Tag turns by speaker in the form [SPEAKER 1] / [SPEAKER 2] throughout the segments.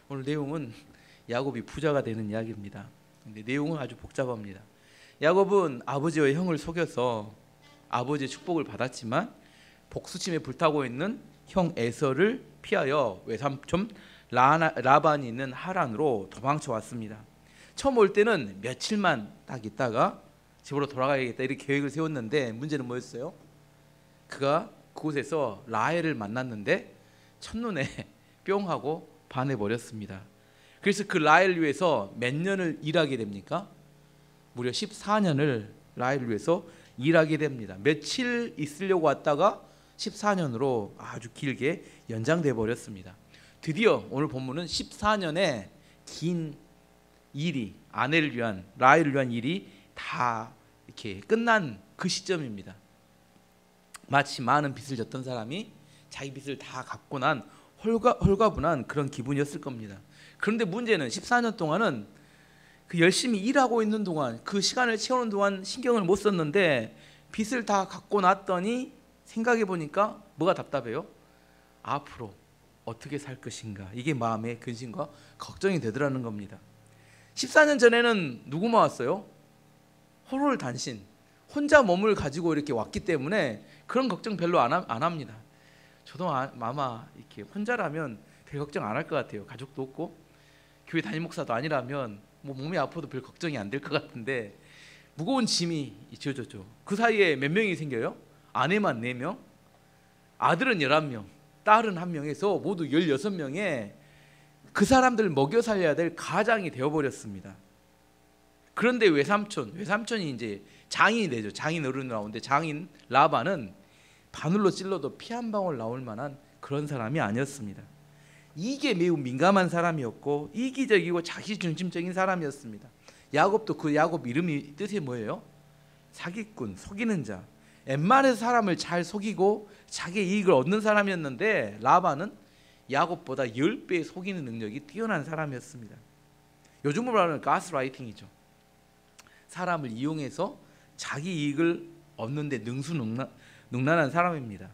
[SPEAKER 1] 오늘 내용은 야곱이 부자가 되는 이야기입니다. 근데 내용은 아주 복잡합니다. 야곱은 아버지와 형을 속여서 아버지의 축복을 받았지만 복수심에 불타고 있는 형 에서를 피하여 외삼촌 라반이 있는 하란으로 도망쳐 왔습니다. 처음 올 때는 며칠만 딱 있다가 집으로 돌아가야겠다 이렇게 계획을 세웠는데 문제는 뭐였어요? 그가 그곳에서 라헬을 만났는데 첫눈에 뿅 하고 반해버렸습니다. 그래서 그 라헬을 위해서 몇 년을 일하게 됩니까? 무려 14년을 라헬을 위해서 일하게 됩니다. 며칠 있으려고 왔다가 14년으로 아주 길게 연장돼 버렸습니다. 드디어 오늘 본문은 14년의 긴 일이 아내를 위한 라헬을 위한 일이 다 이렇게 끝난 그 시점입니다. 마치 많은 빚을 졌던 사람이 자기 빚을 다 갚고 난 홀가분한 그런 기분이었을 겁니다. 그런데 문제는 14년 동안은 그 열심히 일하고 있는 동안 그 시간을 채우는 동안 신경을 못 썼는데 빚을 다 갚고 났더니 생각해 보니까 뭐가 답답해요? 앞으로 어떻게 살 것인가, 이게 마음의 근심과 걱정이 되더라는 겁니다. 14년 전에는 누구만 왔어요? 홀홀단신 혼자 몸을 가지고 이렇게 왔기 때문에 그런 걱정 별로 안 합니다. 저도 아마 이렇게 혼자라면 별 걱정 안 할 것 같아요. 가족도 없고 교회 담임 목사도 아니라면 뭐 몸이 아파도 별 걱정이 안 될 것 같은데 무거운 짐이 지어졌죠. 그 사이에 몇 명이 생겨요? 아내만 4명, 아들은 11명, 딸은 1명에서 모두 16명에 그 사람들 먹여 살려야 될 가장이 되어버렸습니다. 그런데 외삼촌이 이제 장인이 되죠. 장인 어른이 나오는데 장인 라반은 바늘로 찔러도 피 한 방울 나올 만한 그런 사람이 아니었습니다. 이게 매우 민감한 사람이었고 이기적이고 자기중심적인 사람이었습니다. 야곱도 그 야곱 이름이 뜻이 뭐예요? 사기꾼, 속이는 자. 웬만해서 사람을 잘 속이고 자기의 이익을 얻는 사람이었는데 라반은 야곱보다 10배 속이는 능력이 뛰어난 사람이었습니다. 요즘으로 말하는 가스라이팅이죠. 사람을 이용해서 자기 이익을 얻는 데 능수능란한 사람입니다.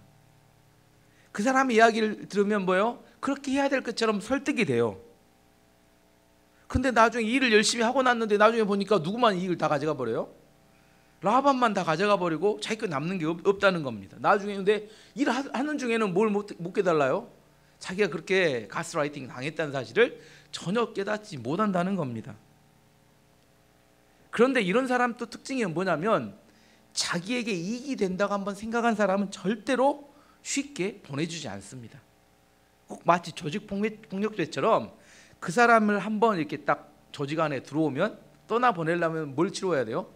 [SPEAKER 1] 그 사람의 이야기를 들으면 뭐예요? 그렇게 해야 될 것처럼 설득이 돼요. 근데 나중에 일을 열심히 하고 났는데 나중에 보니까 누구만 이익을 다 가져가 버려요? 라반만 다 가져가 버리고 자기 거 남는 게 없다는 겁니다. 나중에 근데 일하는 중에는 뭘 못 깨달아요? 자기가 그렇게 가스라이팅 당했다는 사실을 전혀 깨닫지 못한다는 겁니다. 그런데 이런 사람 또 특징이 뭐냐면 자기에게 이익이 된다고 한번 생각한 사람은 절대로 쉽게 보내주지 않습니다. 꼭 마치 조직폭력배처럼 그 사람을 한번 이렇게 딱 조직 안에 들어오면 떠나보내려면 뭘 치러야 돼요?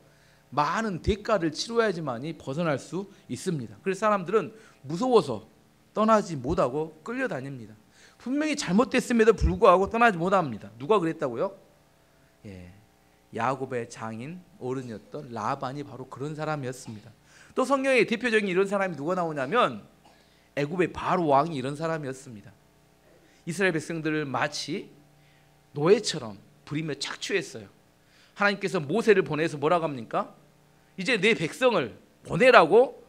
[SPEAKER 1] 많은 대가를 치러야지만이 벗어날 수 있습니다. 그래서 사람들은 무서워서 떠나지 못하고 끌려다닙니다. 분명히 잘못됐음에도 불구하고 떠나지 못합니다. 누가 그랬다고요? 야곱의 장인 어른이었던 라반이 바로 그런 사람이었습니다. 또 성경에 대표적인 이런 사람이 누가 나오냐면 애굽의 바로 왕이 이런 사람이었습니다. 이스라엘 백성들을 마치 노예처럼 부리며 착취했어요. 하나님께서 모세를 보내서 뭐라고 합니까? 이제 내 백성을 보내라고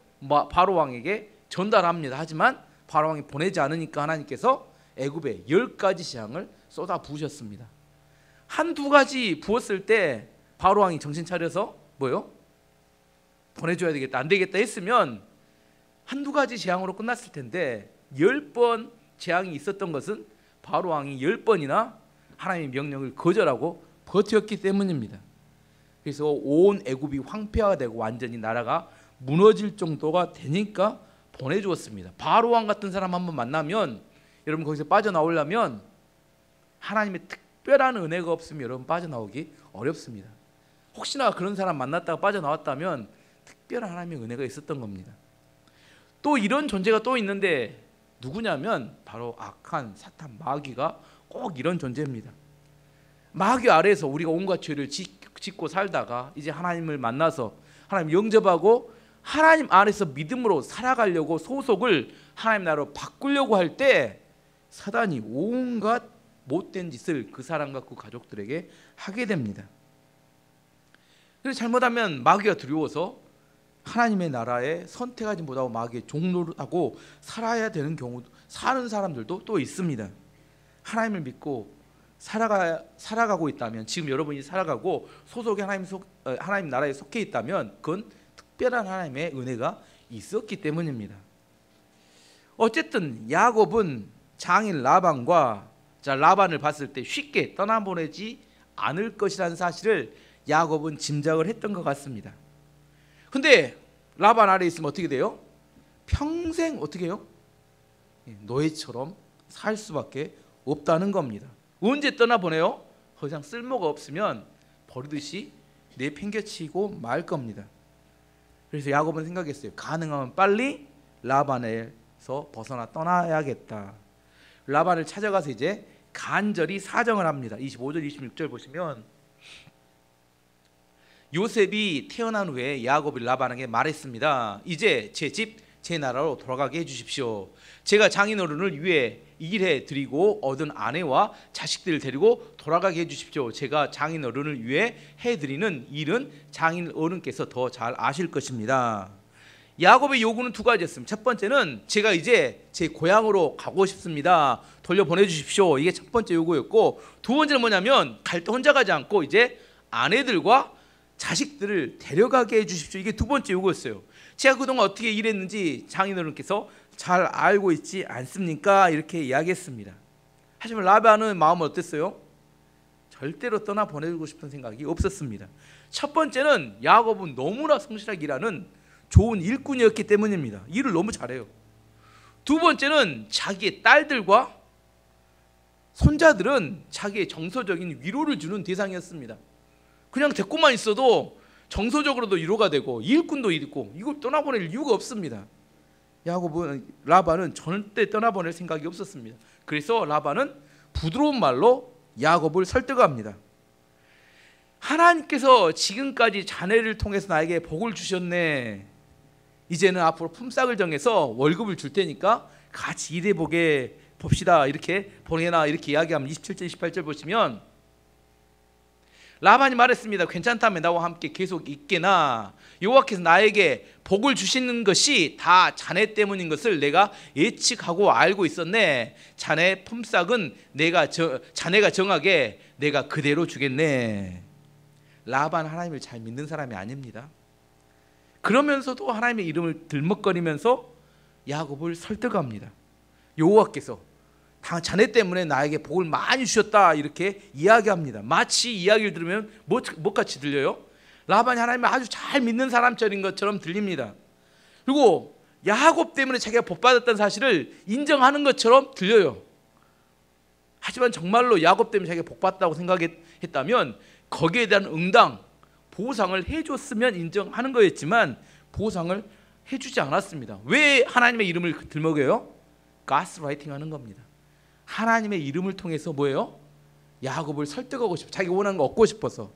[SPEAKER 1] 바로 왕에게 전달합니다. 하지만 바로 왕이 보내지 않으니까 하나님께서 애굽에 10가지 재앙을 쏟아 부으셨습니다. 한두 가지 부었을 때 바로 왕이 정신 차려서 뭐요? 보내줘야 되겠다, 안 되겠다 했으면 한두 가지 재앙으로 끝났을 텐데 10번 재앙이 있었던 것은 바로 왕이 10번이나 하나님의 명령을 거절하고 버텼기 때문입니다. 그래서 온 애굽이 황폐화가 되고 완전히 나라가 무너질 정도가 되니까 보내주었습니다. 바로 왕 같은 사람 한번 만나면 여러분 거기서 빠져나오려면 하나님의 특별한 은혜가 없으면 여러분 빠져나오기 어렵습니다. 혹시나 그런 사람 만났다가 빠져나왔다면 특별한 하나님의 은혜가 있었던 겁니다. 또 이런 존재가 또 있는데 누구냐면 바로 악한 사탄 마귀가 꼭 이런 존재입니다. 마귀 아래에서 우리가 온갖 죄를 짓고 살다가 이제 하나님을 만나서 하나님 영접하고 하나님 안에서 믿음으로 살아가려고 소속을 하나님 나라로 바꾸려고 할 때 사단이 온갖 못된 짓을 그 사람과 그 가족들에게 하게 됩니다. 그래서 잘못하면 마귀가 두려워서 하나님의 나라에 선택하지 못하고 마귀의 종노릇하고 살아야 되는 경우 사는 사람들도 또 있습니다. 하나님을 믿고 살아가고 있다면, 지금 여러분이 살아가고 소속의 하나님 나라에 속해 있다면 그건 특별한 하나님의 은혜가 있었기 때문입니다. 어쨌든 야곱은 장인 라반과 라반을 봤을 때 쉽게 떠나보내지 않을 것이라는 사실을 야곱은 짐작을 했던 것 같습니다. 근데 라반 아래에 있으면 어떻게 돼요? 평생 어떻게 해요? 노예처럼 살 수밖에 없다는 겁니다. 언제 떠나보내요? 더 이상 쓸모가 없으면 버리듯이 내팽개치고 말 겁니다. 그래서 야곱은 생각했어요. 가능하면 빨리 라반에서 벗어나 떠나야겠다. 라반을 찾아가서 이제 간절히 사정을 합니다. 25절 26절 보시면 요셉이 태어난 후에 야곱이 라반에게 말했습니다. 이제 제 집 제 나라로 돌아가게 해주십시오. 제가 장인어른을 위해 일해 드리고 얻은 아내와 자식들을 데리고 돌아가게 해주십시오. 제가 장인어른을 위해 해드리는 일은 장인어른께서 더 잘 아실 것입니다. 야곱의 요구는 두 가지였습니다. 첫 번째는 제가 이제 제 고향으로 가고 싶습니다. 돌려보내주십시오. 이게 첫 번째 요구였고, 두 번째는 뭐냐면 갈 때 혼자 가지 않고 이제 아내들과 자식들을 데려가게 해주십시오. 이게 두 번째 요구였어요. 제가 그동안 어떻게 일했는지 장인어른께서 잘 알고 있지 않습니까? 이렇게 이야기했습니다. 하지만 라반은 마음은 어땠어요? 절대로 떠나보내고 싶은 생각이 없었습니다. 첫 번째는 야곱은 너무나 성실하게 일하는 좋은 일꾼이었기 때문입니다. 일을 너무 잘해요. 두 번째는 자기의 딸들과 손자들은 자기의 정서적인 위로를 주는 대상이었습니다. 그냥 데리고만 있어도 정서적으로도 위로가 되고 일꾼도 있고 이걸 떠나보낼 이유가 없습니다. 라반은 절대 떠나보낼 생각이 없었습니다. 그래서 라반은 부드러운 말로 야곱을 설득합니다. 하나님께서 지금까지 자네를 통해서 나에게 복을 주셨네. 이제는 앞으로 품삯을 정해서 월급을 줄 테니까 같이 일해보게 봅시다. 이렇게 보내나 이렇게 이야기하면 27절 28절 보시면 라반이 말했습니다. 괜찮다면 나와 함께 계속 있게나 여호와께서 나에게 복을 주시는 것이 다 자네 때문인 것을 내가 예측하고 알고 있었네. 자네 품삯은 자네가 정하게 내가 그대로 주겠네. 라반 하나님을 잘 믿는 사람이 아닙니다. 그러면서도 하나님의 이름을 들먹거리면서 야곱을 설득합니다. 여호와께서 자네 때문에 나에게 복을 많이 주셨다 이렇게 이야기합니다. 마치 이야기를 들으면 뭐같이 들려요? 라반이 하나님을 아주 잘 믿는 사람처럼 것처럼 들립니다. 그리고 야곱 때문에 자기가 복 받았다는 사실을 인정하는 것처럼 들려요. 하지만 정말로 야곱 때문에 자기가 복 받았다고 생각했다면 거기에 대한 응당, 보상을 해줬으면 인정하는 거였지만 보상을 해주지 않았습니다. 왜 하나님의 이름을 들먹여요? 가스라이팅 하는 겁니다. 하나님의 이름을 통해서 뭐예요? 야곱을 설득하고 싶어, 자기가 원하는 거 얻고 싶어서.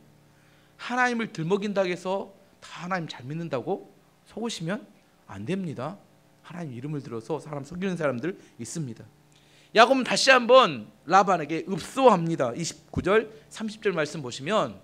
[SPEAKER 1] 하나님을 들먹인다고 해서 다 하나님 잘 믿는다고 속으시면 안 됩니다. 하나님 이름을 들어서 사람 속이는 사람들 있습니다. 야곱은 다시 한번 라반에게 읍소합니다. 29절 30절 말씀 보시면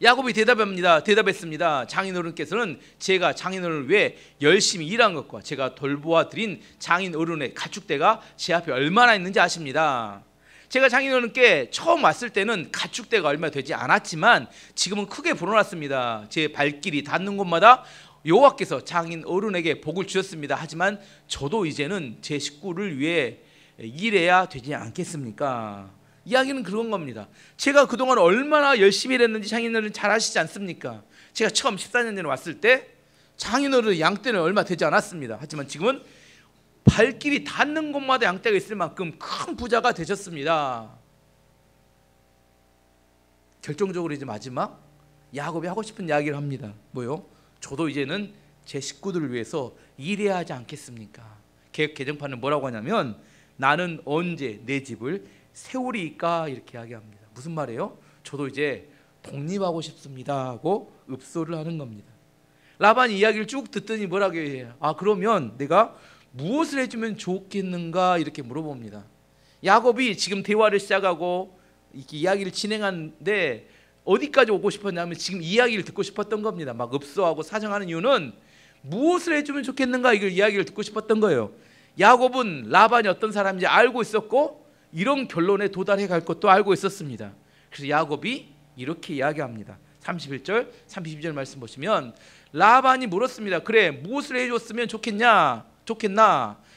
[SPEAKER 1] 야곱이 대답했습니다. 장인어른께서는 제가 장인어른을 위해 열심히 일한 것과 제가 돌보아 드린 장인어른의 가축대가 제 앞에 얼마나 있는지 아십니다. 제가 장인어른께 처음 왔을 때는 가축대가 얼마 되지 않았지만 지금은 크게 불어났습니다. 제 발길이 닿는 곳마다 여호와께서 장인어른에게 복을 주셨습니다. 하지만 저도 이제는 제 식구를 위해 일해야 되지 않겠습니까? 이야기는 그런 겁니다. 제가 그동안 얼마나 열심히 일했는지 장인어른 잘 아시지 않습니까? 제가 처음 14년 전에 왔을 때 장인어른 양떼는 얼마 되지 않았습니다. 하지만 지금은 발길이 닿는 곳마다 양떼가 있을 만큼 큰 부자가 되셨습니다. 결정적으로 이제 마지막 야곱이 하고 싶은 이야기를 합니다. 뭐요? 저도 이제는 제 식구들을 위해서 일해야 하지 않겠습니까? 개혁 개정판은 뭐라고 하냐면 나는 언제 내 집을 세우리까 이렇게 이야기합니다. 무슨 말이에요? 저도 이제 독립하고 싶습니다 하고 읍소를 하는 겁니다. 라반이 이야기를 쭉 듣더니 뭐라고 해요? 그러면 내가 무엇을 해주면 좋겠는가 이렇게 물어봅니다. 야곱이 지금 대화를 시작하고 이렇게 이야기를 진행하는데 어디까지 오고 싶었냐면 지금 이야기를 듣고 싶었던 겁니다. 막 읍소하고 사정하는 이유는 무엇을 해주면 좋겠는가 이걸 이야기를 듣고 싶었던 거예요. 야곱은 라반이 어떤 사람인지 알고 있었고 이런 결론에 도달해 갈 것도 알고 있었습니다. 그래서 야곱이 이렇게 이야기합니다. 31절 32절 말씀 보시면 라반이 물었습니다. 그래, 무엇을 해줬으면 좋겠나?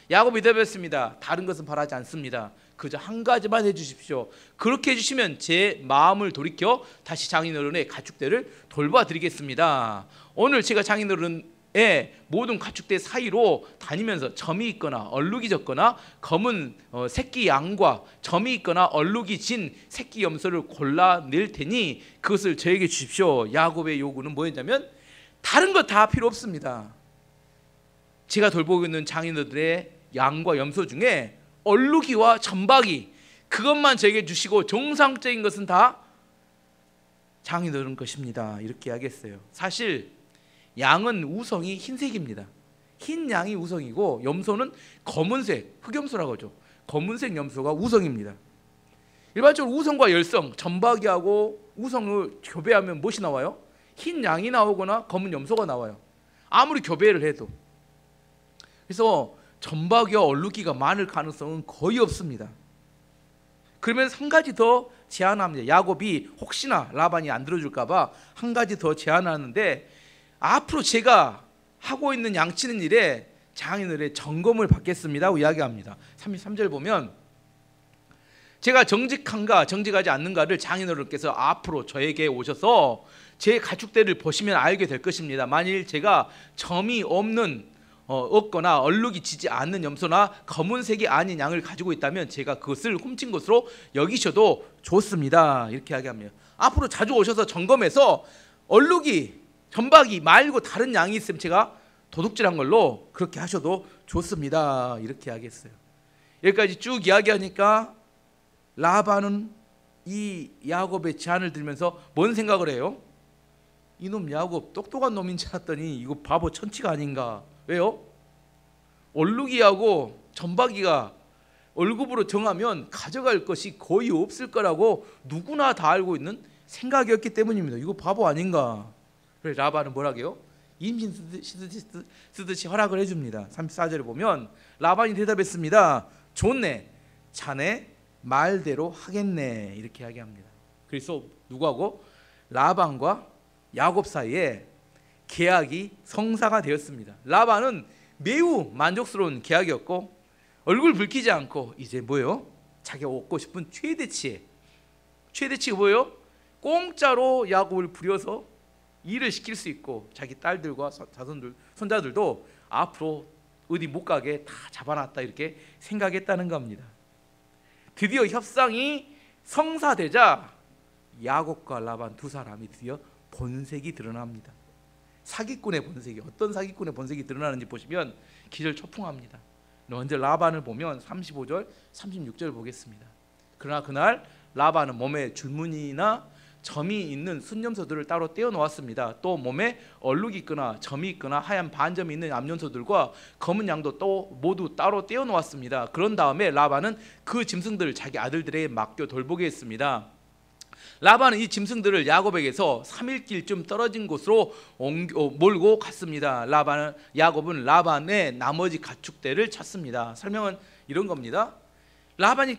[SPEAKER 1] 야곱이 대답했습니다. 다른 것은 바라지 않습니다. 그저 한 가지만 해주십시오. 그렇게 해주시면 제 마음을 돌이켜 다시 장인어른의 가축대를 돌봐드리겠습니다. 오늘 제가 장인어른의 모든 가축대 사이로 다니면서 점이 있거나 얼룩이 졌거나 검은 새끼 양과 점이 있거나 얼룩이 진 새끼 염소를 골라낼 테니 그것을 저에게 주십시오. 야곱의 요구는 뭐였냐면 다른 거 다 필요 없습니다. 제가 돌보고 있는 장인어른의 양과 염소 중에 얼룩이와 점박이 그것만 저에게 주시고 정상적인 것은 다 장인어른 것입니다. 이렇게 이야기했어요. 사실 양은 우성이 흰색입니다. 흰 양이 우성이고 염소는 검은색, 흑염소라고 하죠. 검은색 염소가 우성입니다. 일반적으로 우성과 열성, 점박이하고 우성을 교배하면 무엇이 나와요? 흰 양이 나오거나 검은 염소가 나와요. 아무리 교배를 해도. 그래서 점박이와 얼룩이가 많을 가능성은 거의 없습니다. 그러면서 한 가지 더 제안합니다. 야곱이 혹시나 라반이 안 들어줄까 봐 한 가지 더 제안하는데 앞으로 제가 하고 있는 양치는 일에 장인어른의 점검을 받겠습니다 하고 이야기합니다. 33절 보면 제가 정직한가 정직하지 않는가를 장인어른께서 앞으로 저에게 오셔서 제 가축대를 보시면 알게 될 것입니다. 만일 제가 점이 없거나 얼룩이 지지 않는 염소나 검은색이 아닌 양을 가지고 있다면 제가 그것을 훔친 것으로 여기셔도 좋습니다. 이렇게 이야기합니다. 앞으로 자주 오셔서 점검해서 얼룩이 점박이 말고 다른 양이 있으면 제가 도둑질한 걸로 그렇게 하셔도 좋습니다. 이렇게 이야기했어요. 여기까지 쭉 이야기하니까 라반은 이 야곱의 제안을 들으면서 뭔 생각을 해요? 이놈 야곱 똑똑한 놈인 줄 알았더니 이거 바보 천치가 아닌가. 왜요? 얼룩이하고 점박이가 월급으로 정하면 가져갈 것이 거의 없을 거라고 누구나 다 알고 있는 생각이었기 때문입니다. 이거 바보 아닌가. 그래서 라반은 뭐라고요? 임신 쓰듯이 허락을 해줍니다. 34절에 보면 라반이 대답했습니다. 좋네, 자네 말대로 하겠네. 이렇게 이야기합니다. 그래서 누구하고? 라반과 야곱 사이에 계약이 성사가 되었습니다. 라반은 매우 만족스러운 계약이었고 얼굴 붉히지 않고 이제 뭐예요? 자기가 얻고 싶은 최대치가 뭐예요? 공짜로 야곱을 부려서 일을 시킬 수 있고 자기 딸들과 자손들, 손자들도 앞으로 어디 못 가게 다 잡아놨다 이렇게 생각했다는 겁니다. 드디어 협상이 성사되자 야곱과 라반 두 사람이 드디어 본색이 드러납니다. 사기꾼의 본색이 어떤 사기꾼의 본색이 드러나는지 보시면 기절초풍합니다. 먼저 라반을 보면 35절 36절 보겠습니다. 그러나 그날 라반은 몸에 줄무늬나 점이 있는 순염소들을 따로 떼어 놓았습니다. 또 몸에 얼룩이 있거나 점이 있거나 하얀 반점이 있는 암염소들과 검은 양도 또 모두 따로 떼어 놓았습니다. 그런 다음에 라반은 그 짐승들을 자기 아들들에게 맡겨 돌보게 했습니다. 라반은 이 짐승들을 야곱에게서 3일 길쯤 떨어진 곳으로 몰고 갔습니다. 야곱은 라반의 나머지 가축대를 찾습니다. 설명은 이런 겁니다. 라반이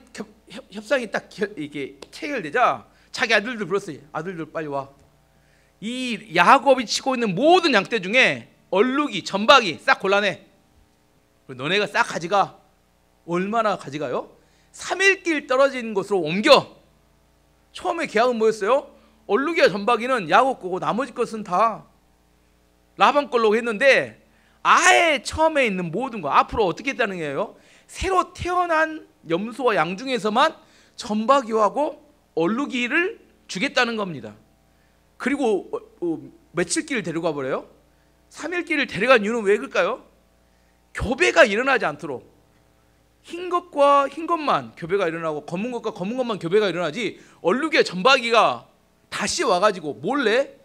[SPEAKER 1] 협상이 딱 이게 체결되자 자기 아들들 불렀어요. 아들들 빨리 와. 이 야곱이 치고 있는 모든 양떼 중에 얼룩이, 점박이 싹 골라내. 너네가 싹 가져가. 얼마나 가져가요? 3일 길 떨어진 곳으로 옮겨. 처음에 계약은 뭐였어요? 얼룩이와 점박이는 야곱 거고 나머지 것은 다 라반 걸로 했는데 아예 처음에 있는 모든 거 앞으로 어떻게 했다는 거예요? 새로 태어난 염소와 양 중에서만 점박이하고 얼룩이를 주겠다는 겁니다. 그리고 며칠 길을 데려가 버려요? 3일 길을 데려간 이유는 왜 그럴까요? 교배가 일어나지 않도록. 흰 것과 흰 것만 교배가 일어나고 검은 것과 검은 것만 교배가 일어나지 얼룩이와 점박이가 다시 와가지고 몰래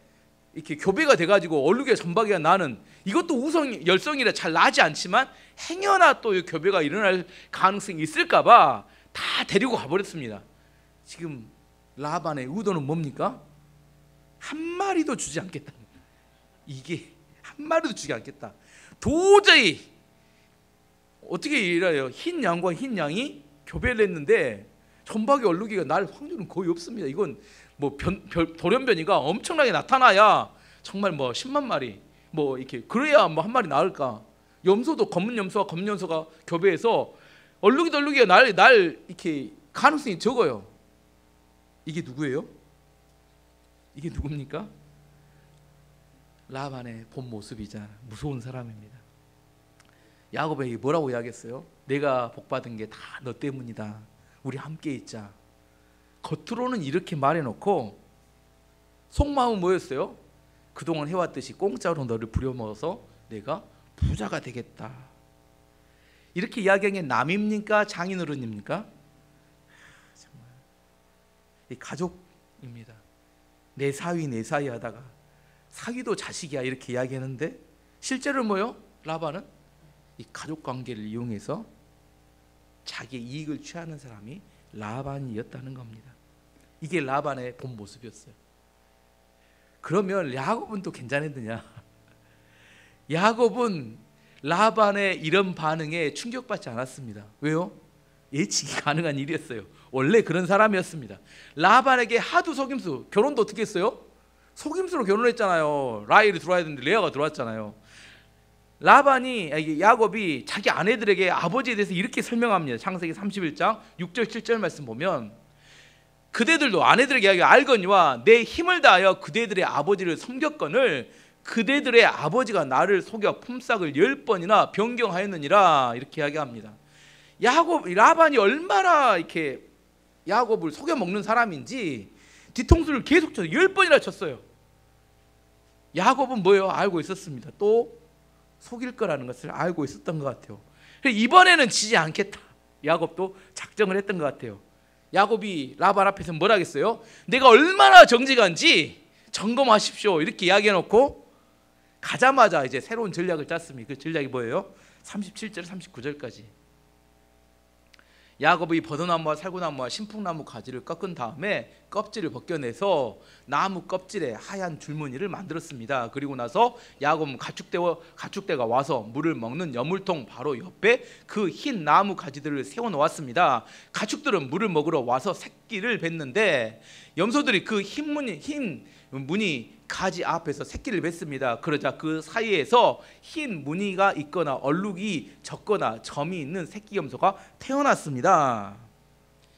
[SPEAKER 1] 이렇게 교배가 돼가지고 얼룩이와 점박이가 나는 이것도 열성이라 잘 나지 않지만 행여나 또 교배가 일어날 가능성이 있을까봐 다 데리고 가버렸습니다. 지금 라반의 의도는 뭡니까? 한 마리도 주지 않겠다. 이게 한 마리도 주지 않겠다. 도저히 어떻게 일해요? 흰 양과 흰 양이 교배를 했는데 천박이 얼룩이가 날 확률은 거의 없습니다. 이건 뭐 돌연변이가 엄청나게 나타나야 정말 뭐 10만 마리 뭐 이렇게 그래야 뭐 한 마리 나을까. 염소도 검은 염소와 검은 염소가 교배해서 얼룩이가 날 이렇게 가능성이 적어요. 이게 누구예요? 이게 누굽니까? 라반의 본 모습이자 무서운 사람입니다. 야곱에게 뭐라고 이야기했어요? 내가 복받은 게 다 너 때문이다. 우리 함께 있자. 겉으로는 이렇게 말해놓고 속마음은 뭐였어요? 그동안 해왔듯이 공짜로 너를 부려먹어서 내가 부자가 되겠다. 이렇게 이야기한 게 남입니까? 장인어른입니까? 정말 이 가족입니다. 내 사위 하다가 사위도 자식이야 이렇게 이야기하는데 실제로 뭐요? 라반은 이 가족관계를 이용해서 자기의 이익을 취하는 사람이 라반이었다는 겁니다. 이게 라반의 본 모습이었어요. 그러면 야곱은 또 괜찮았느냐? 야곱은 라반의 이런 반응에 충격받지 않았습니다. 왜요? 예측이 가능한 일이었어요. 원래 그런 사람이었습니다. 라반에게 하도 속임수, 결혼도 어떻게 했어요? 속임수로 결혼했잖아요. 라헬이 들어와야 되는데 레아가 들어왔잖아요. 야곱이 자기 아내들에게 아버지에 대해서 이렇게 설명합니다. 창세기 31장 6절 7절 말씀 보면 그대들도 아내들에게 이야기 알거니와 내 힘을 다하여 그대들의 아버지를 섬겼거늘 그대들의 아버지가 나를 속여 품삯을 10번이나 변경하였느니라 이렇게 이야기합니다. 라반이 얼마나 이렇게 야곱을 속여 먹는 사람인지 뒤통수를 계속 쳐서 10번이나 쳤어요. 야곱은 뭐예요? 알고 있었습니다. 또 속일 거라는 것을 알고 있었던 것 같아요. 이번에는 지지 않겠다. 야곱도 작정을 했던 것 같아요. 야곱이 라반 앞에서 뭐라 하겠어요? 내가 얼마나 정직한지 점검하십시오. 이렇게 이야기해놓고 가자마자 이제 새로운 전략을 짰습니다. 그 전략이 뭐예요? 37절 39절까지 야곱이 버드나무와 살구나무와 신풍나무 가지를 꺾은 다음에 껍질을 벗겨내서 나무 껍질에 하얀 줄무늬를 만들었습니다. 그리고 나서 야곱은 가축대가 와서 물을 먹는 여물통 바로 옆에 그 흰 나무 가지들을 세워놓았습니다. 가축들은 물을 먹으러 와서 새끼를 뱉는데 염소들이 그 흰 무늬 가지 앞에서 새끼를 뱉습니다. 그러자 그 사이에서 흰 무늬가 있거나 얼룩이 적거나 점이 있는 새끼 염소가 태어났습니다.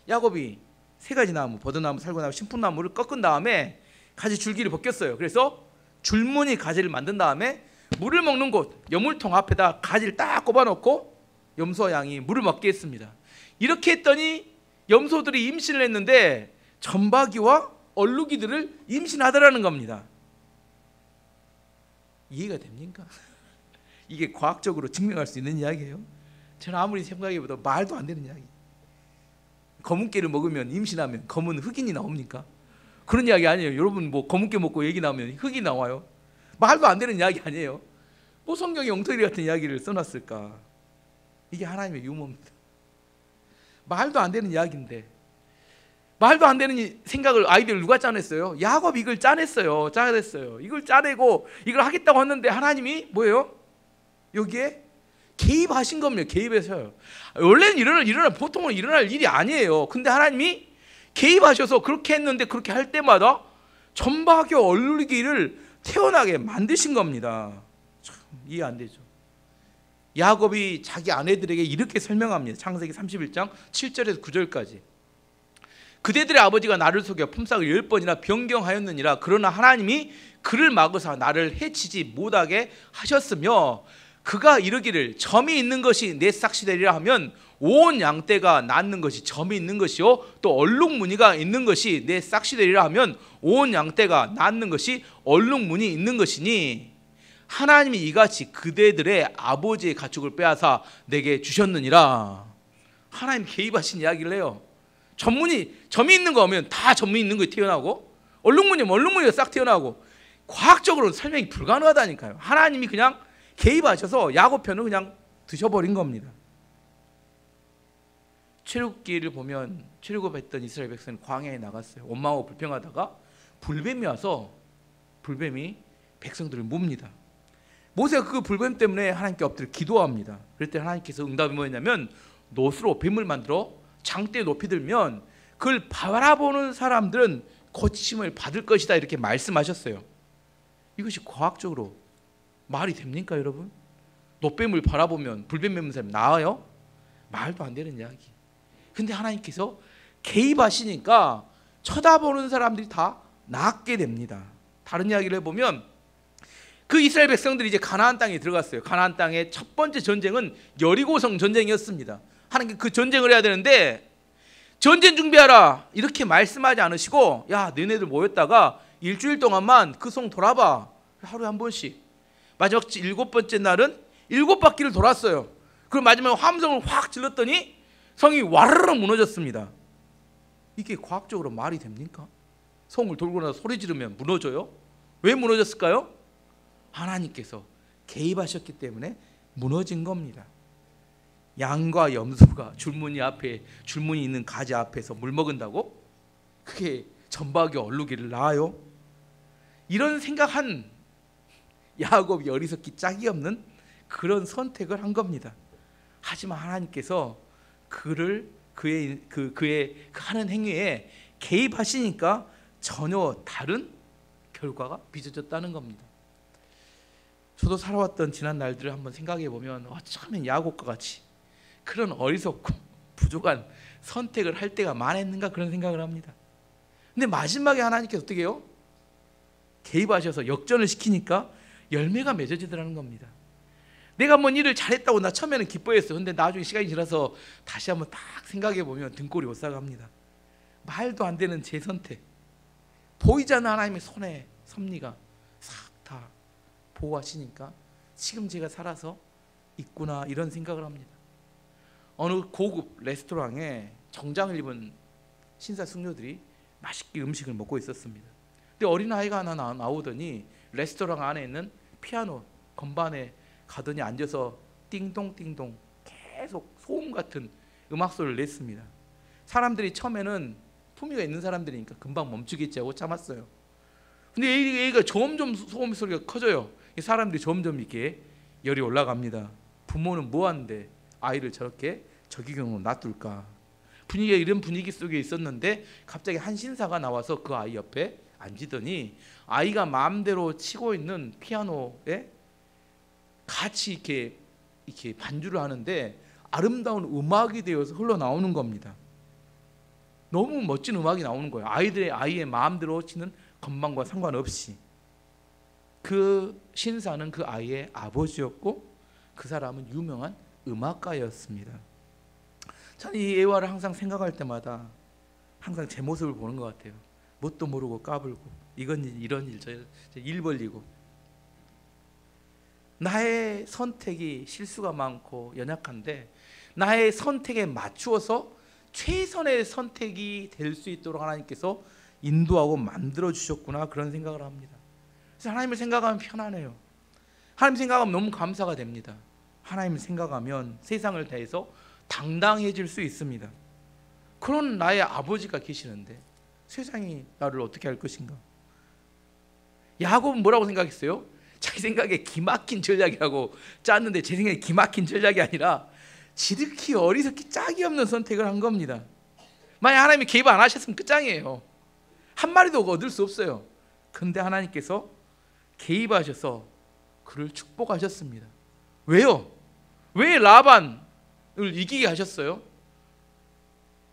[SPEAKER 1] 야곱이 세 가지 나무, 버드나무, 살구나무, 신풍나무를 꺾은 다음에 가지 줄기를 벗겼어요. 그래서 줄무늬 가지를 만든 다음에 물을 먹는 곳 여물통 앞에다 가지를 딱 꼽아놓고 염소와 양이 물을 먹게 했습니다. 이렇게 했더니 염소들이 임신을 했는데 점박이와 얼룩이들을 임신하더라는 겁니다. 이해가 됩니까? 이게 과학적으로 증명할 수 있는 이야기예요. 저는 아무리 생각해봐도 말도 안 되는 이야기. 검은 깨를 먹으면 임신하면 검은 흑인이 나옵니까? 그런 이야기 아니에요. 여러분 뭐 검은 깨 먹고 얘기 나오면 흑이 나와요? 말도 안 되는 이야기 아니에요. 뭐 성경에 엉터리 같은 이야기를 써놨을까? 이게 하나님의 유머입니다. 말도 안 되는 이야기인데 말도 안 되는 생각을 아이디어를 누가 짜냈어요? 야곱이 이걸 짜냈어요. 이걸 짜내고 이걸 하겠다고 했는데 하나님이 뭐예요? 여기에 개입하신 겁니다. 개입해서요. 원래는 보통은 일어날 일이 아니에요. 근데 하나님이 개입하셔서 그렇게 했는데 그렇게 할 때마다 점박이 얼룩이를 태어나게 만드신 겁니다. 참 이해 안 되죠. 야곱이 자기 아내들에게 이렇게 설명합니다. 창세기 31장 7절에서 9절까지. 그대들의 아버지가 나를 속여 품삯을 10번이나 변경하였느니라. 그러나 하나님이 그를 막으사 나를 해치지 못하게 하셨으며 그가 이르기를 점이 있는 것이 내 싹시 되리라 하면 온 양떼가 낳는 것이 점이 있는 것이요 또 얼룩무늬가 있는 것이 내 싹시 되리라 하면 온 양떼가 낳는 것이 얼룩무늬 있는 것이니 하나님이 이같이 그대들의 아버지의 가축을 빼앗아 내게 주셨느니라. 하나님 개입하신 이야기를 해요. 점이 있는 거 하면 다 점이 있는 거에 태어나고 얼룩무늬면 얼룩무늬가 싹 태어나고 과학적으로는 설명이 불가능하다니까요. 하나님이 그냥 개입하셔서 야곱 편을 그냥 드셔버린 겁니다. 출애굽기를 보면 출애굽했던 이스라엘 백성은 광야에 나갔어요. 원망하고 불평하다가 불뱀이 와서 불뱀이 백성들을 몹니다. 모세가 그 불뱀 때문에 하나님께 엎드려 기도합니다. 그럴 때 하나님께서 응답이 뭐였냐면 놋으로 뱀을 만들어 장대에 높이 들면 그걸 바라보는 사람들은 고침을 받을 것이다 이렇게 말씀하셨어요. 이것이 과학적으로 말이 됩니까 여러분? 노뱀을 바라보면 불뱀 맺는 사람이 나아요? 말도 안 되는 이야기. 근데 하나님께서 개입하시니까 쳐다보는 사람들이 다 낫게 됩니다. 다른 이야기를 해보면 그 이스라엘 백성들이 이제 가나안 땅에 들어갔어요. 가나안 땅의 첫 번째 전쟁은 여리고성 전쟁이었습니다. 하나님께 그 전쟁을 해야 되는데 전쟁 준비하라 이렇게 말씀하지 않으시고 야 너네들 모였다가 일주일 동안만 그 성 돌아봐. 하루에 한 번씩. 마지막 7번째 날은 7바퀴를 돌았어요. 그리고 마지막에 함성을 확 질렀더니 성이 와르르 무너졌습니다. 이게 과학적으로 말이 됩니까? 성을 돌고 나서 소리 지르면 무너져요? 왜 무너졌을까요? 하나님께서 개입하셨기 때문에 무너진 겁니다. 양과 염소가 줄무늬 있는 가지 앞에서 물 먹은다고? 그게 전박이 얼룩이를 낳아요? 이런 생각한 야곱이 어리석기 짝이 없는 그런 선택을 한 겁니다. 하지만 하나님께서 그의 하는 행위에 개입하시니까 전혀 다른 결과가 빚어졌다는 겁니다. 저도 살아왔던 지난 날들을 한번 생각해 보면 어쩌면 야곱과 같이 그런 어리석고 부족한 선택을 할 때가 많았는가 그런 생각을 합니다. 근데 마지막에 하나님께서 어떻게 해요? 개입하셔서 역전을 시키니까 열매가 맺어지더라는 겁니다. 내가 뭔 일을 잘했다고 나 처음에는 기뻐했어요. 근데 나중에 시간이 지나서 다시 한번 딱 생각해 보면 등골이 오싹합니다. 말도 안 되는 제 선택, 보이지 않는 하나님의 손에 섭리가 싹 다 보호하시니까 지금 제가 살아서 있구나 이런 생각을 합니다. 어느 고급 레스토랑에 정장을 입은 신사 숙녀들이 맛있게 음식을 먹고 있었습니다. 근데 어린아이가 하나 나오더니 레스토랑 안에 있는 피아노 건반에 가더니 앉아서 띵동띵동 계속 소음 같은 음악 소리를 냈습니다. 사람들이 처음에는 품위가 있는 사람들이니까 금방 멈추겠지 하고 참았어요. 근데 얘가 점점 소음 소리가 커져요. 사람들이 점점 이렇게 열이 올라갑니다. 부모는 뭐 하는데 아이를 저렇게 저기경으로 놔둘까? 분위기가 이런 분위기 속에 있었는데 갑자기 한 신사가 나와서 그 아이 옆에 앉으더니 아이가 마음대로 치고 있는 피아노에 같이 이렇게 반주를 하는데 아름다운 음악이 되어서 흘러나오는 겁니다. 너무 멋진 음악이 나오는 거예요. 아이의 마음대로 치는 건반과 상관없이. 그 신사는 그 아이의 아버지였고 그 사람은 유명한 음악가였습니다. 저는 이 예화를 항상 생각할 때마다 항상 제 모습을 보는 것 같아요. 뭣도 모르고 까불고 이런 일 이런 일 저 일 벌리고 나의 선택이 실수가 많고 연약한데 나의 선택에 맞추어서 최선의 선택이 될 수 있도록 하나님께서 인도하고 만들어 주셨구나 그런 생각을 합니다. 그래서 하나님을 생각하면 편안해요. 하나님 생각하면 너무 감사가 됩니다. 하나님을 생각하면 세상을 대해서 당당해질 수 있습니다. 그런 나의 아버지가 계시는데 세상이 나를 어떻게 할 것인가? 야곱은 뭐라고 생각했어요? 자기 생각에 기막힌 전략이라고 짰는데 제 생각에 기막힌 전략이 아니라 지극히 어리석기 짝이 없는 선택을 한 겁니다. 만약 하나님이 개입 안 하셨으면 끝장이에요. 한 마리도 얻을 수 없어요. 근데 하나님께서 개입하셔서 그를 축복하셨습니다. 왜요? 왜 라반을 이기게 하셨어요?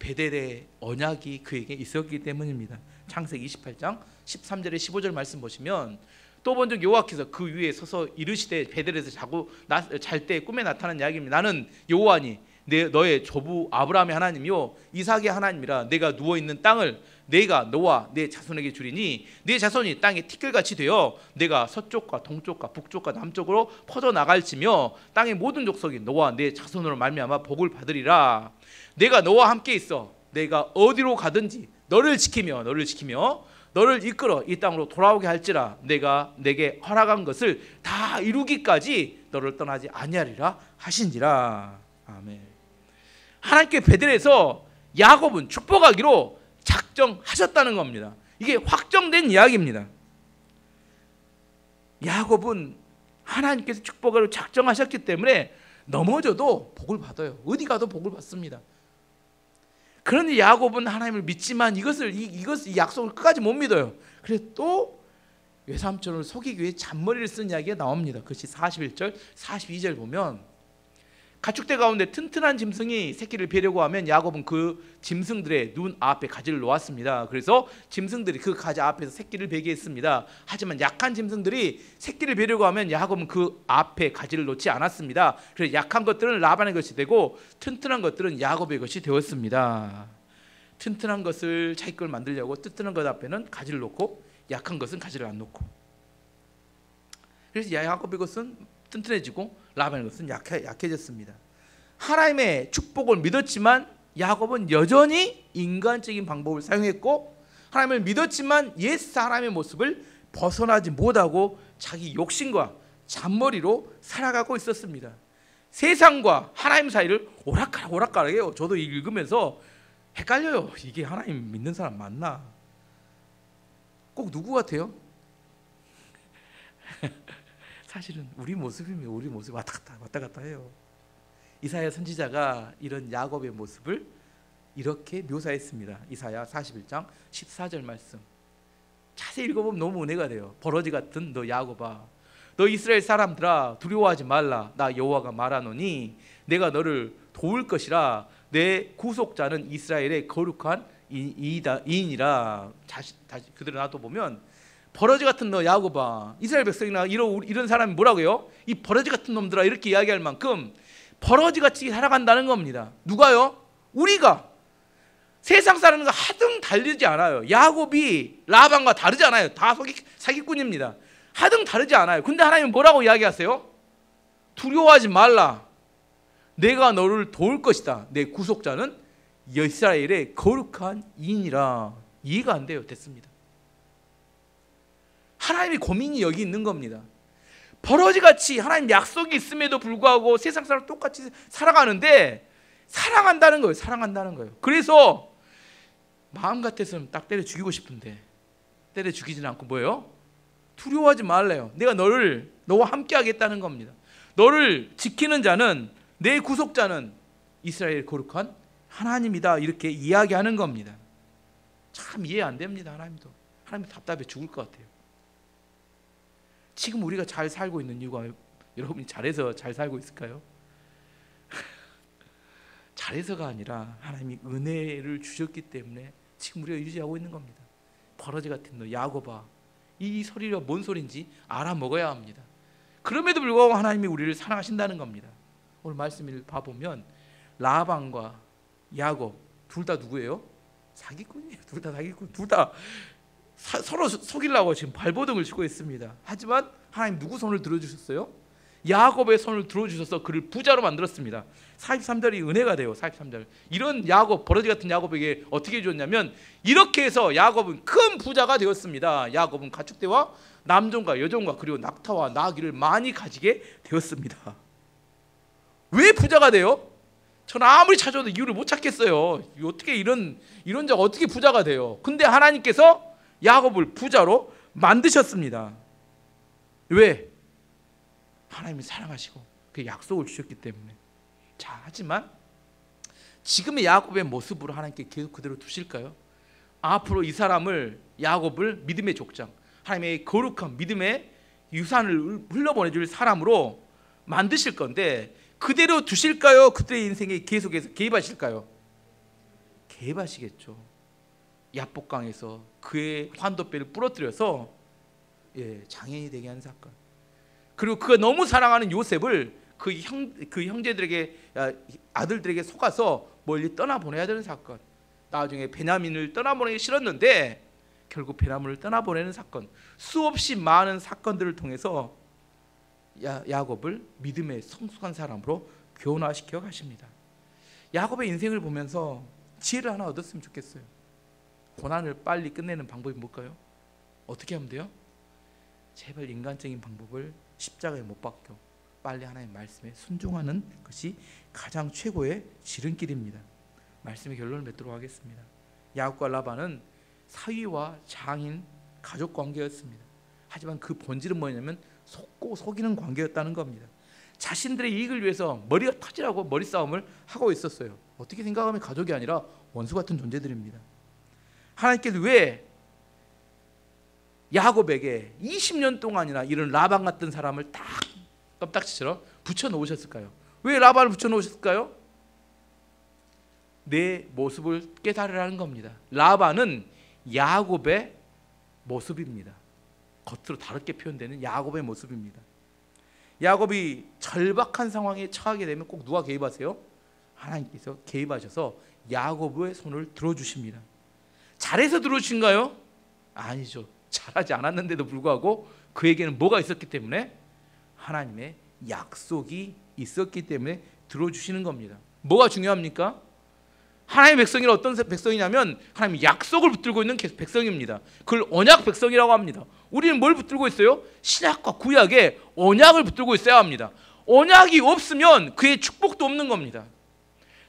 [SPEAKER 1] 베델의 언약이 그에게 있었기 때문입니다. 창세기 28장 13절에 15절 말씀 보시면 또 먼저 여호와께서 그 위에 서서 이르시되 베델에서 잘 때 꿈에 나타난 이야기입니다. 나는 여호와니 너의 조부 아브라함의 하나님이요 이삭의 하나님이라. 내가 누워있는 땅을 내가 너와 내 자손에게 주리니 내 자손이 땅의 티끌같이 되어 내가 서쪽과 동쪽과 북쪽과 남쪽으로 퍼져나갈지며 땅의 모든 족속이 너와 내 자손으로 말미암아 복을 받으리라. 내가 너와 함께 있어 내가 어디로 가든지 너를 지키며 너를 이끌어 이 땅으로 돌아오게 할지라. 내가 내게 허락한 것을 다 이루기까지 너를 떠나지 아니하리라 하신지라. 아멘. 하나님께 베델에서 야곱은 축복하기로 작정하셨다는 겁니다. 이게 확정된 이야기입니다. 야곱은 하나님께서 축복하기로 작정하셨기 때문에 넘어져도 복을 받아요. 어디 가도 복을 받습니다. 그런데 야곱은 하나님을 믿지만 이것을 이 약속을 끝까지 못 믿어요. 그래서 또 외삼촌을 속이기 위해 잔머리를 쓴 이야기가 나옵니다. 그것이 41절, 42절 보면 가축대 가운데 튼튼한 짐승이 새끼를 베려고 하면 야곱은 그 짐승들의 눈 앞에 가지를 놓았습니다. 그래서 짐승들이 그 가지 앞에서 새끼를 베게 했습니다. 하지만 약한 짐승들이 새끼를 베려고 하면 야곱은 그 앞에 가지를 놓지 않았습니다. 그래서 약한 것들은 라반의 것이 되고 튼튼한 것들은 야곱의 것이 되었습니다. 튼튼한 것을 자기 걸 만들려고 튼튼한 것 앞에는 가지를 놓고 약한 것은 가지를 안 놓고, 그래서 야곱의 것은 튼튼해지고 라반의 것은 약해졌습니다. 하나님의 축복을 믿었지만 야곱은 여전히 인간적인 방법을 사용했고, 하나님을 믿었지만 옛 사람의 모습을 벗어나지 못하고 자기 욕심과 잔머리로 살아가고 있었습니다. 세상과 하나님 사이를 오락가락해요. 저도 읽으면서 헷갈려요. 이게 하나님 믿는 사람 맞나? 꼭 누구 같아요? 사실은 우리 모습이면 우리 모습 왔다 갔다 해요. 이사야 선지자가 이런 야곱의 모습을 이렇게 묘사했습니다. 이사야 41장 14절 말씀 자세히 읽어보면 너무 은혜가 돼요. 버러지 같은 너 야곱아, 너 이스라엘 사람들아, 두려워하지 말라. 나 여호와가 말하노니 내가 너를 도울 것이라. 내 구속자는 이스라엘의 거룩한 이인이라. 다시 그대로 놔둬 보면 버러지 같은 너 야곱아, 이스라엘 백성이나 이런 사람이 뭐라고요? 이 버러지 같은 놈들아, 이렇게 이야기할 만큼 버러지같이 살아간다는 겁니다. 누가요? 우리가. 세상 사람과 하등 다르지 않아요. 야곱이 라반과 다르지 않아요. 다 사기꾼입니다. 하등 다르지 않아요. 근데 하나님은 뭐라고 이야기하세요? 두려워하지 말라. 내가 너를 도울 것이다. 내 구속자는 이스라엘의 거룩한 이인이라. 이해가 안 돼요. 됐습니다. 하나님의 고민이 여기 있는 겁니다. 버러지같이 하나님 약속이 있음에도 불구하고 세상 사람 똑같이 살아가는데 사랑한다는 거예요. 사랑한다는 거예요. 그래서 마음 같아서는 딱 때려 죽이고 싶은데 때려 죽이지는 않고 뭐예요? 두려워하지 말래요. 내가 너와 함께 하겠다는 겁니다. 너를 지키는 자는, 내 구속자는 이스라엘 거룩한 하나님이다. 이렇게 이야기하는 겁니다. 참 이해 안 됩니다. 하나님도 답답해 죽을 것 같아요. 지금 우리가 잘 살고 있는 이유가 여러분이 잘해서 잘 살고 있을까요? 잘해서가 아니라 하나님이 은혜를 주셨기 때문에 지금 우리가 유지하고 있는 겁니다. 버러지 같은 너 야곱아, 이 소리가 뭔 소리인지 알아먹어야 합니다. 그럼에도 불구하고 하나님이 우리를 사랑하신다는 겁니다. 오늘 말씀을 봐보면 라반과 야곱 둘 다 누구예요? 사기꾼이에요. 둘 다 사기꾼. 둘 다 서로 속이려고 지금 발버둥을 치고 있습니다. 하지만 하나님 누구 손을 들어주셨어요? 야곱의 손을 들어주셔서 그를 부자로 만들었습니다. 43절이 은혜가 돼요. 43절. 이런 야곱, 버러지 같은 야곱에게 어떻게 주었냐면 이렇게 해서 야곱은 큰 부자가 되었습니다. 야곱은 가축대와 남종과 여종과 그리고 낙타와 나귀를 많이 가지게 되었습니다. 왜 부자가 돼요? 저는 아무리 찾아도 이유를 못 찾겠어요. 어떻게 이런 자가 어떻게 부자가 돼요? 근데 하나님께서 야곱을 부자로 만드셨습니다. 왜? 하나님이 사랑하시고 그 약속을 주셨기 때문에. 자, 하지만 지금의 야곱의 모습으로 하나님께 계속 그대로 두실까요? 앞으로 이 사람을, 야곱을 믿음의 족장, 하나님의 거룩한 믿음의 유산을 흘러보내줄 사람으로 만드실 건데 그대로 두실까요? 그들의 인생에 계속해서 개입하실까요? 개입하시겠죠. 야복강에서 그의 환도뼈를 부러뜨려서 장애인이 되게 하는 사건. 그리고 그가 너무 사랑하는 요셉을 그 형제들에게, 아들들에게 속아서 멀리 떠나보내야 되는 사건. 나중에 베냐민을 떠나보내기 싫었는데 결국 베냐민을 떠나보내는 사건. 수없이 많은 사건들을 통해서 야곱을 믿음의 성숙한 사람으로 교훈화시켜 가십니다. 야곱의 인생을 보면서 지혜를 하나 얻었으면 좋겠어요. 고난을 빨리 끝내는 방법이 뭘까요? 어떻게 하면 돼요? 제발 인간적인 방법을 십자가에 못 박혀 빨리 하나님의 말씀에 순종하는 것이 가장 최고의 지름길입니다. 말씀의 결론을 맺도록 하겠습니다. 야곱과 라반은 사위와 장인 가족 관계였습니다. 하지만 그 본질은 뭐냐면 속고 속이는 관계였다는 겁니다. 자신들의 이익을 위해서 머리가 터지라고 머리 싸움을 하고 있었어요. 어떻게 생각하면 가족이 아니라 원수 같은 존재들입니다. 하나님께서 왜 야곱에게 20년 동안이나 이런 라반 같은 사람을 딱 껌딱지처럼 붙여놓으셨을까요? 왜 라반을 붙여놓으셨을까요? 내 모습을 깨달으라는 겁니다. 라반은 야곱의 모습입니다. 겉으로 다르게 표현되는 야곱의 모습입니다. 야곱이 절박한 상황에 처하게 되면 꼭 누가 개입하세요? 하나님께서 개입하셔서 야곱의 손을 들어주십니다. 잘해서 들어주신가요? 아니죠. 잘하지 않았는데도 불구하고 그에게는 뭐가 있었기 때문에? 하나님의 약속이 있었기 때문에 들어주시는 겁니다. 뭐가 중요합니까? 하나님의 백성이 어떤 백성이냐면 하나님의 약속을 붙들고 있는 백성입니다. 그걸 언약 백성이라고 합니다. 우리는 뭘 붙들고 있어요? 신약과 구약의 언약을 붙들고 있어야 합니다. 언약이 없으면 그의 축복도 없는 겁니다.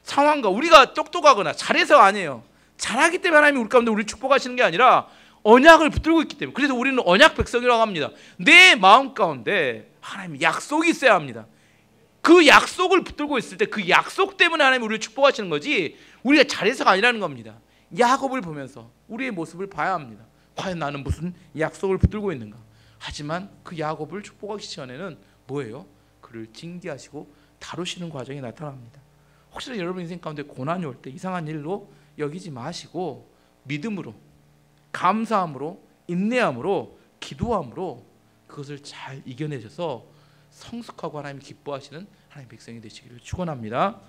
[SPEAKER 1] 상황과 우리가 똑똑하거나 잘해서 아니에요. 잘하기 때문에 하나님이 우리 가운데 우리를 축복하시는 게 아니라 언약을 붙들고 있기 때문에. 그래서 우리는 언약 백성이라고 합니다. 내 마음 가운데 하나님의 약속이 있어야 합니다. 그 약속을 붙들고 있을 때 그 약속 때문에 하나님이 우리를 축복하시는 거지 우리가 잘해서가 아니라는 겁니다. 야곱을 보면서 우리의 모습을 봐야 합니다. 과연 나는 무슨 약속을 붙들고 있는가? 하지만 그 야곱을 축복하기 전에는 뭐예요? 그를 징계하시고 다루시는 과정이 나타납니다. 혹시나 여러분 인생 가운데 고난이 올 때 이상한 일로 여기지 마시고 믿음으로, 감사함으로, 인내함으로, 기도함으로 그것을 잘 이겨내셔서 성숙하고 하나님이 기뻐하시는 하나님의 백성이 되시기를 축원합니다.